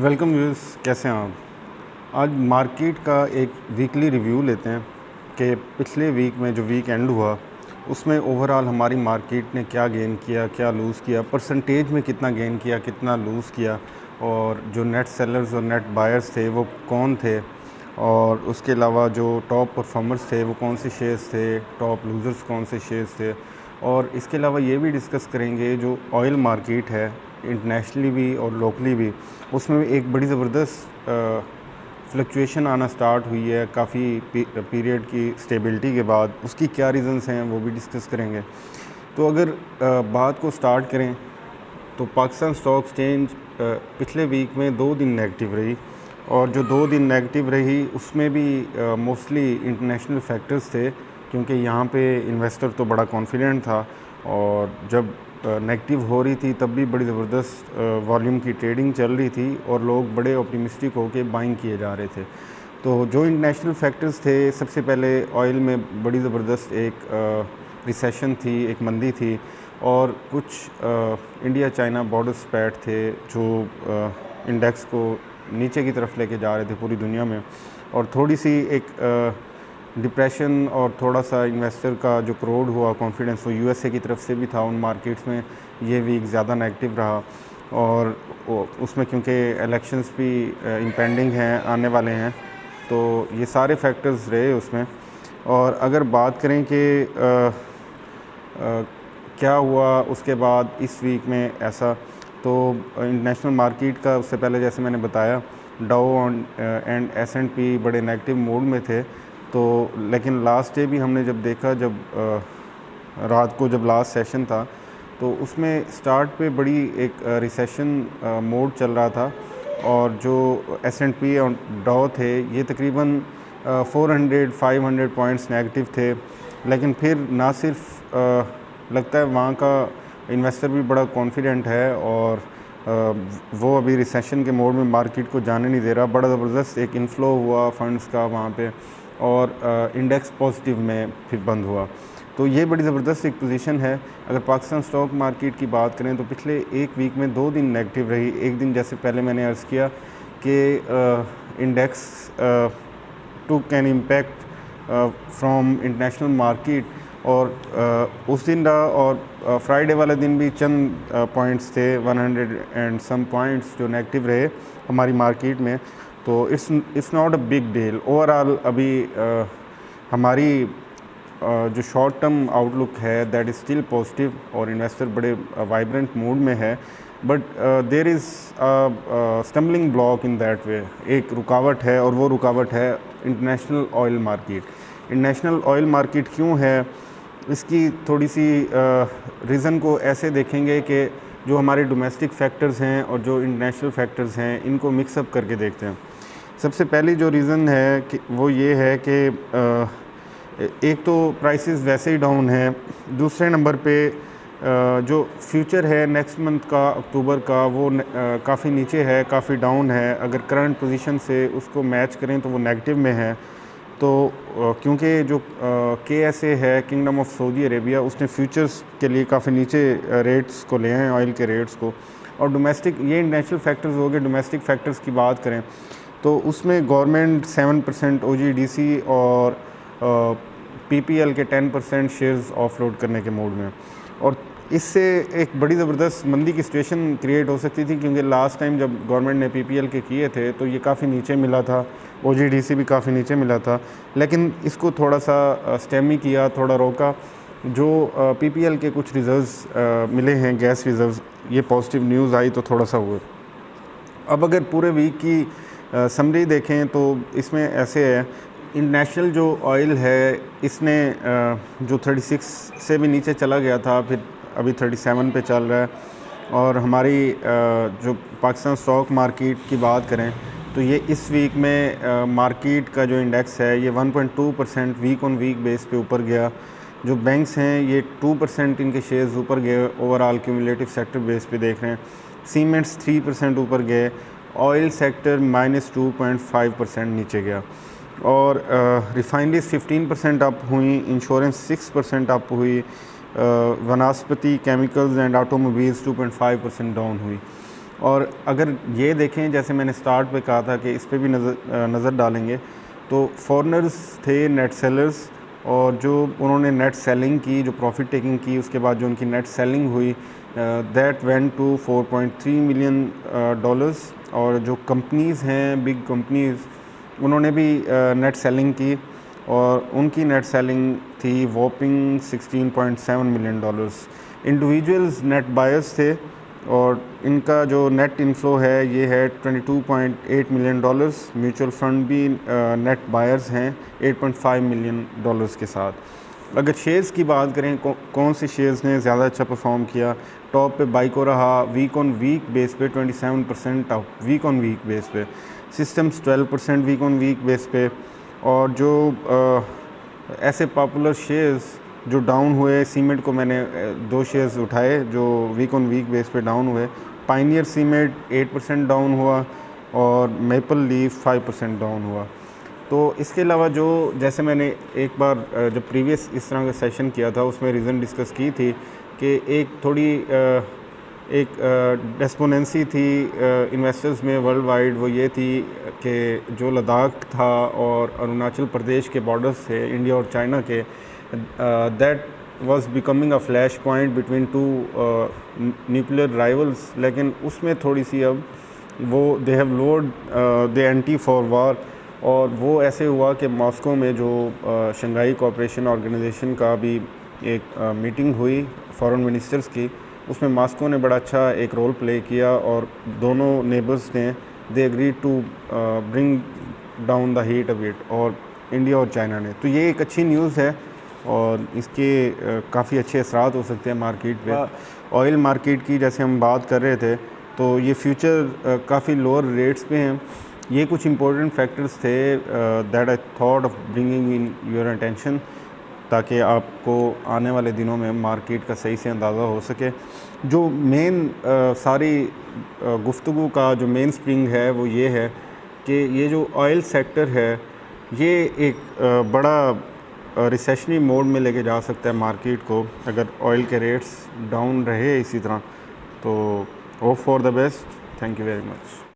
Welcome viewers, कैसे हैं आप। आज मार्केट का एक वीकली रिव्यू लेते हैं कि पिछले वीक में जो वीक एंड हुआ उसमें ओवरऑल हमारी मार्केट ने क्या गेन किया, क्या लूज़ किया, परसेंटेज में कितना गेन किया, कितना लूज़ किया, और जो नेट सेलर्स और नेट बायर्स थे वो कौन थे, और उसके अलावा जो टॉप परफॉर्मर्स थे वो कौन से शेयर्स थे, टॉप लूज़र्स कौन से शेयर्स थे। और इसके अलावा ये भी डिस्कस करेंगे जो ऑयल मार्केट है इंटरनेशनली भी और लोकली भी, उसमें एक बड़ी ज़बरदस्त फ्लक्चुएशन आना स्टार्ट हुई है काफ़ी पीरियड की स्टेबिलिटी के बाद। उसकी क्या रीज़न्स हैं वो भी डिस्कस करेंगे। तो अगर बात को स्टार्ट करें तो पाकिस्तान स्टॉक एक्सचेंज पिछले वीक में 2 दिन नेगेटिव रही, और जो 2 दिन नेगेटिव रही उसमें भी मोस्टली इंटरनेशनल फैक्टर्स थे, क्योंकि यहाँ पे इन्वेस्टर तो बड़ा कॉन्फिडेंट था, और जब नेगेटिव हो रही थी तब भी बड़ी ज़बरदस्त वॉल्यूम की ट्रेडिंग चल रही थी और लोग बड़े ऑप्टिमिस्टिक होकर बाइंग किए जा रहे थे। तो जो इंटरनेशनल फैक्टर्स थे, सबसे पहले ऑयल में बड़ी ज़बरदस्त एक रिसेशन थी, एक मंदी थी, और कुछ इंडिया चाइना बॉर्डर स्पैट थे जो इंडेक्स को नीचे की तरफ लेके जा रहे थे पूरी दुनिया में। और थोड़ी सी एक डिप्रेशन और थोड़ा सा इन्वेस्टर का जो क्रोड हुआ कॉन्फिडेंस, वो यूएसए की तरफ से भी था उन मार्केट्स में। ये वीक ज़्यादा नेगेटिव रहा, और उसमें क्योंकि इलेक्शंस भी इम्पेंडिंग हैं, आने वाले हैं, तो ये सारे फैक्टर्स रहे उसमें। और अगर बात करें कि क्या हुआ उसके बाद इस वीक में ऐसा, तो इंटरनेशनल मार्केट का उससे पहले जैसे मैंने बताया डाउ एंड एस&पी बड़े नेगेटिव मूड में थे। तो लेकिन लास्ट डे भी हमने जब देखा, जब रात को जब लास्ट सेशन था, तो उसमें स्टार्ट पे बड़ी एक रिसेशन मोड चल रहा था, और जो एस&पी और डाउ थे ये तकरीबन 400-500 पॉइंट्स नेगेटिव थे। लेकिन फिर ना सिर्फ लगता है वहाँ का इन्वेस्टर भी बड़ा कॉन्फिडेंट है, और वो अभी रिसेशन के मोड में मार्केट को जाने नहीं दे रहा। बड़ा ज़बरदस्त एक इनफ्लो हुआ फंड्स का वहाँ पे, और इंडेक्स पॉजिटिव में फिर बंद हुआ। तो ये बड़ी ज़बरदस्त एक पोजीशन है। अगर पाकिस्तान स्टॉक मार्केट की बात करें तो पिछले एक वीक में 2 दिन नेगेटिव रही। एक दिन जैसे पहले मैंने अर्ज़ किया कि index took an impact from international market, और उस दिन रहा, और फ्राइडे वाले दिन भी चंद पॉइंट्स थे, 100 एंड सम पॉइंट्स जो नेगेटिव रहे हमारी मार्केट में। तो it's not a big deal overall. अभी हमारी जो शॉर्ट टर्म आउटलुक है दैट इज़ स्टिल पॉजिटिव, और इन्वेस्टर बड़े वाइब्रेंट मूड में है। But there is stumbling block in that way. एक रुकावट है, और वो रुकावट है international oil market. International oil market क्यों है, इसकी थोड़ी सी रीज़न को ऐसे देखेंगे कि जो हमारे डोमेस्टिक फैक्टर्स हैं और जो इंटरनेशनल फैक्टर्स हैं, इनको मिक्सअप करके देखते हैं। सबसे पहली जो रीज़न है कि वो ये है कि एक तो प्राइसेस वैसे ही डाउन है। दूसरे नंबर पे जो फ्यूचर है नेक्स्ट मंथ का, अक्टूबर का, वो काफ़ी नीचे है, काफ़ी डाउन है। अगर करंट पोजीशन से उसको मैच करें तो वो नेगेटिव में है। तो क्योंकि जो KSA है, किंगडम ऑफ सऊदी अरेबिया, उसने फ्यूचर्स के लिए काफ़ी नीचे रेट्स को ले हैं, ऑयल के रेट्स को। और डोमेस्टिक, ये इंटरनेशनल फैक्टर्स हो गए। डोमेस्टिक फैक्टर्स की बात करें तो उसमें गवर्नमेंट 7% OGDC और PPL के 10% शेयर्स ऑफलोड करने के मूड में, और इससे एक बड़ी ज़बरदस्त मंदी की सिचुएशन क्रिएट हो सकती थी। क्योंकि लास्ट टाइम जब गवर्नमेंट ने PPL के किए थे तो ये काफ़ी नीचे मिला था, OGDC भी काफ़ी नीचे मिला था, लेकिन इसको थोड़ा सा स्टेमी किया, थोड़ा रोका। जो PPL के कुछ रिज़र्व्स मिले हैं, गैस रिज़र्व्स, ये पॉजिटिव न्यूज़ आई तो थोड़ा सा हुआ। अब अगर पूरे वीक की समरी देखें तो इसमें ऐसे है, इंटरनेशनल जो ऑयल है इसने जो 36 से भी नीचे चला गया था, फिर अभी 37 पे चल रहा है। और हमारी जो पाकिस्तान स्टॉक मार्केट की बात करें तो ये इस वीक में मार्केट का जो इंडेक्स है ये 1.2% वीक ऑन वीक बेस पे ऊपर गया। जो बैंक्स हैं ये 2% इनके शेयर्स ऊपर गए, ओवरऑल क्यूमुलेटिव सेक्टर बेस पे देख रहे हैं। सीमेंट्स 3% ऊपर गए, ऑयल सेक्टर -2.5% नीचे गया, और रिफाइनरीज 15% अप हुई, इंश्योरेंस 6% अप हुई, वनस्पति केमिकल्स एंड ऑटोमोबाइल्स 2.5% डाउन हुई। और अगर ये देखें, जैसे मैंने स्टार्ट पे कहा था कि इस पे भी नज़र डालेंगे, तो फॉरेनर्स थे नेट सेलर्स, और जो उन्होंने नेट सेलिंग की, जो प्रॉफिट टेकिंग की, उसके बाद जो उनकी नेट सेलिंग हुई that went to 4.3 million dollars. और जो कंपनीज़ हैं, बिग कंपनीज़, उन्होंने भी नेट सेलिंग की, और उनकी नेट सेलिंग थी वॉपिंग 16.7 million dollars. Individuals net buyers थे, और इनका जो नेट इनफ्लो है ये है 22.8 मिलियन डॉलर्स। म्यूचुअल फंड भी नेट बायर्स हैं 8.5 मिलियन डॉलर्स के साथ। अगर शेयर्स की बात करें, कौन से शेयर्स ने ज़्यादा अच्छा परफॉर्म किया, टॉप पे बाइको रहा, वीक ऑन वीक बेस पे 27% अप, वीक ऑन वीक बेस पे। Systems 12% week on week base पे। और जो ऐसे पॉपुलर शेयर्स जो डाउन हुए, सीमेंट को मैंने 2 शेयर्स उठाए जो वीक ऑन वीक बेस पे डाउन हुए। पायनियर सीमेंट 8% डाउन हुआ, और मेपल लीफ 5% डाउन हुआ। तो इसके अलावा जो, जैसे मैंने एक बार जब प्रीवियस इस तरह का सेशन किया था उसमें रीज़न डिस्कस की थी कि एक थोड़ी एक डिस्पोनेंसी थी इन्वेस्टर्स में वर्ल्ड वाइड, वो ये थी कि जो लद्दाख था और अरुणाचल प्रदेश के बॉर्डर्स थे इंडिया और चाइना के, that was becoming a flash point between two nuclear rivals. लेकिन उसमें थोड़ी सी अब वो they have load they anti for वार, और वो ऐसे हुआ कि मॉस्को में जो शंघाई कोऑपरेशन ऑर्गेनाइजेशन का भी एक मीटिंग हुई फॉरेन मिनिस्टर्स की, उसमें मॉस्को ने बड़ा अच्छा एक रोल प्ले किया, और दोनों नेबर्स ने they agree to bring down the heat a bit, और इंडिया और चाइना ने। तो ये एक अच्छी न्यूज़ है, और इसके काफ़ी अच्छे असरात हो सकते हैं मार्केट पे। ऑयल मार्केट की जैसे हम बात कर रहे थे, तो ये फ्यूचर काफ़ी लोअर रेट्स पे हैं। ये कुछ इंपॉर्टेंट फैक्टर्स थे that I thought of bringing in your attention, ताकि आपको आने वाले दिनों में मार्केट का सही से अंदाज़ा हो सके। जो मेन सारी गुफ्तगू का जो मेन स्प्रिंग है वो ये है कि ये जो ऑयल सेक्टर है ये एक बड़ा रिसेशनरी मोड में लेके जा सकता है मार्केट को, अगर ऑयल के रेट्स डाउन रहे इसी तरह। तो hope for the best. Thank you very much.